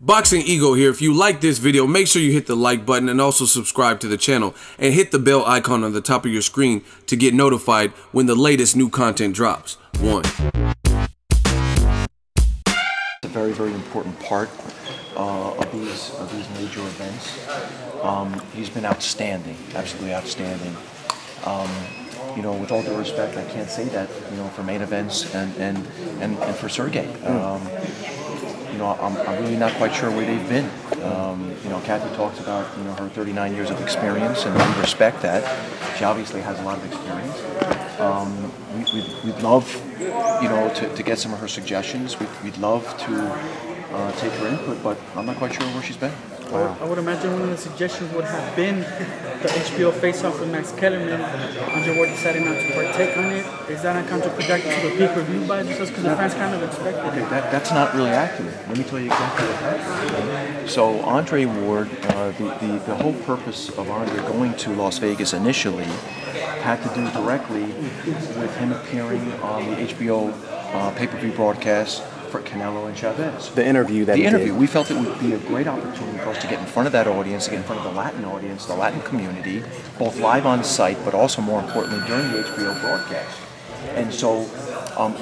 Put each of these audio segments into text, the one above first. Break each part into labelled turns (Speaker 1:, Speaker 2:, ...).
Speaker 1: Boxingego here. If you like this video, make sure you hit the like button and also subscribe to the channel and hit the bell icon on the top of your screen to get notified when the latest new content drops. It's
Speaker 2: a very, very important part of these major events. He's been outstanding, absolutely outstanding. You know, with all due respect, I can't say that, you know, for main events and for Sergey. You know, I'm really not quite sure where they've been. You know, Kathy talks about, you know, her 39 years of experience, and we respect that. She obviously has a lot of experience. We'd love, you know, to get some of her suggestions. We'd love to take her input, but I'm not quite sure where she's been.
Speaker 3: Wow. I would imagine one of the suggestions would have been the HBO face-off with Max Kellerman. Andre Ward decided not to partake on it. Is that not counterproductive to the pay-per-view by just because the fans kind of expected it?
Speaker 2: Okay, that's not really accurate. Let me tell you exactly what happened. So Andre Ward, the whole purpose of Andre going to Las Vegas initially had to do directly with him appearing on the HBO pay-per-view broadcast for CANELO and CHAVEZ.
Speaker 4: The interview that
Speaker 2: he did. We felt it would be a great opportunity for us to get in front of that audience, to get in front of the Latin audience, the Latin community, both live on site, but also more importantly during the HBO broadcast. And so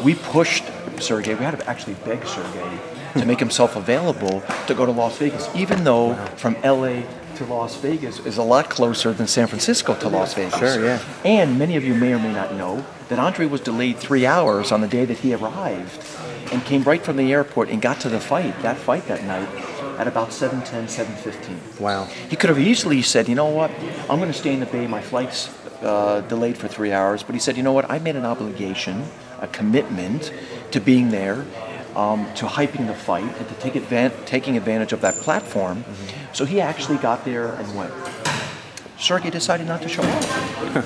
Speaker 2: we pushed Sergey. We had to actually beg Sergey to make himself available to go to Las Vegas, even though from LA to Las Vegas is a lot closer than San Francisco to Las Vegas.
Speaker 4: Sure, yeah.
Speaker 2: And many of you may or may not know that Andre was delayed 3 hours on the day that he arrived and came right from the airport and got to the fight that night at about 7:10, 7:15.
Speaker 4: Wow.
Speaker 2: He could have easily said, you know what, I'm going to stay in the Bay, my flight's delayed for 3 hours, but he said, you know what, I made an obligation, a commitment to being there, to hyping the fight, and to taking advantage of that platform. So he actually got there and went. Sergey decided not to show up.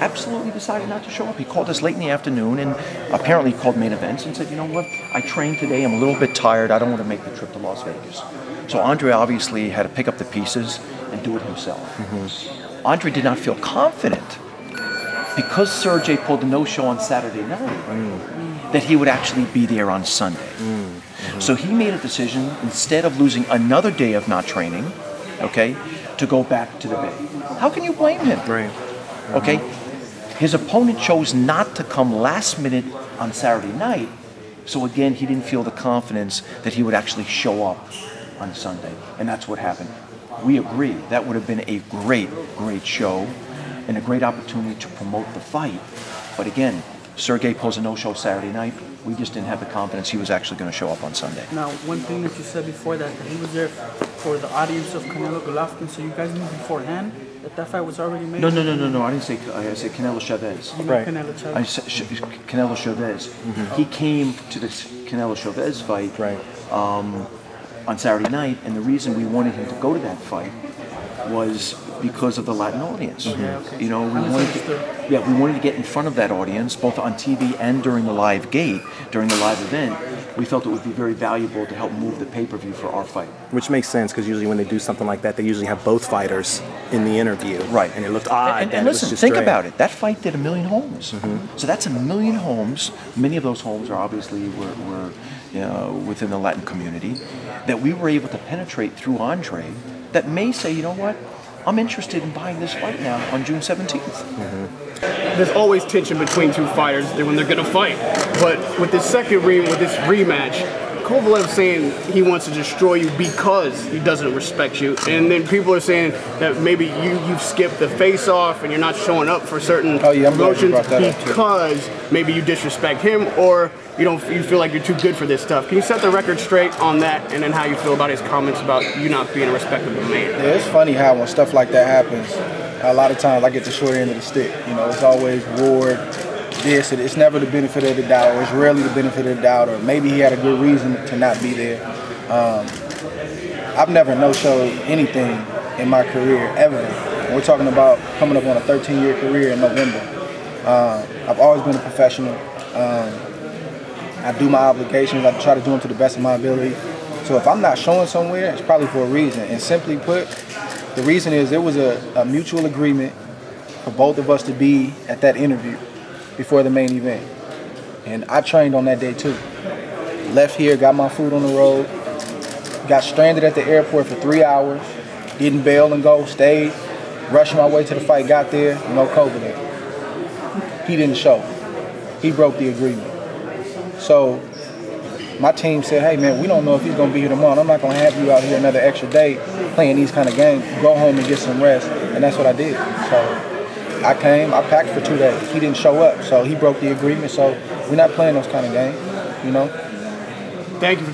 Speaker 2: Absolutely decided not to show up. He called us late in the afternoon and apparently called main events and said, you know what, I trained today, I'm a little bit tired, I don't want to make the trip to Las Vegas. So Andre obviously had to pick up the pieces and do it himself. Andre did not feel confident because Sergey pulled the no-show on Saturday night that he would actually be there on Sunday. So he made a decision, instead of losing another day of not training, okay, to go back to the Bay. How can you blame him?
Speaker 4: Right.
Speaker 2: Okay? His opponent chose not to come last minute on Saturday night, so again, he didn't feel the confidence that he would actually show up on Sunday, and that's what happened. We agree, that would have been a great, great show and a great opportunity to promote the fight, but again, Sergey pulls a no-show Saturday night. We just didn't have the confidence he was actually going to show up on Sunday.
Speaker 3: Now, one thing that you said before that he was there for the audience of Canelo Golovkin, so you guys knew beforehand that fight was already made?
Speaker 2: No. I didn't say. I said Canelo Chavez.
Speaker 3: You meant Canelo Chavez.
Speaker 2: I said Canelo Chavez. He came to this Canelo Chavez fight on Saturday night, and the reason we wanted him to go to that fight was because of the Latin audience. You know, we wanted to get in front of that audience, both on TV and during the live gate, during the live event. We felt it would be very valuable to help move the pay-per-view for our fight.
Speaker 4: Which makes sense, because usually when they do something like that, they usually have both fighters in the interview.
Speaker 2: Right.
Speaker 4: And it looked odd.
Speaker 2: And listen, think about it. That fight did 1 million homes. So that's 1 million homes. Many of those homes are obviously were within the Latin community, that we were able to penetrate through Andre, that may say, you know what, I'm interested in buying this fight now on June 17th.
Speaker 5: There's always tension between two fighters when they're going to fight. But with this second with this rematch, Kovalev's saying he wants to destroy you because he doesn't respect you. And then people are saying that maybe you've skipped the face-off and you're not showing up for certain promotions because maybe you disrespect him, or you feel like you're too good for this stuff. Can you set the record straight on that, and then how you feel about his comments about you not being a respectable man?
Speaker 6: Yeah, it's funny how when stuff like that happens, a lot of times I get the short end of the stick. You know, it's always Ward, this, it's never the benefit of the doubt, or it's rarely the benefit of the doubt, or maybe he had a good reason to not be there. I've never no-showed anything in my career, ever. And we're talking about coming up on a 13-year career in November. I've always been a professional. I do my obligations. I try to do them to the best of my ability. So if I'm not showing somewhere, it's probably for a reason. And simply put, the reason is there was a mutual agreement for both of us to be at that interview before the main event. And I trained on that day too. Left here, got my food on the road, got stranded at the airport for 3 hours, didn't bail and go, stayed, rushed my way to the fight, got there, no Kovalev. He didn't show. He broke the agreement. So my team said, hey man, we don't know if he's gonna be here tomorrow. I'm not gonna have you out here another extra day playing these kind of games. Go home and get some rest. And that's what I did. So I came, I packed for 2 days. He didn't show up, so he broke the agreement. So we're not playing those kind of games, you know?
Speaker 5: Thank you.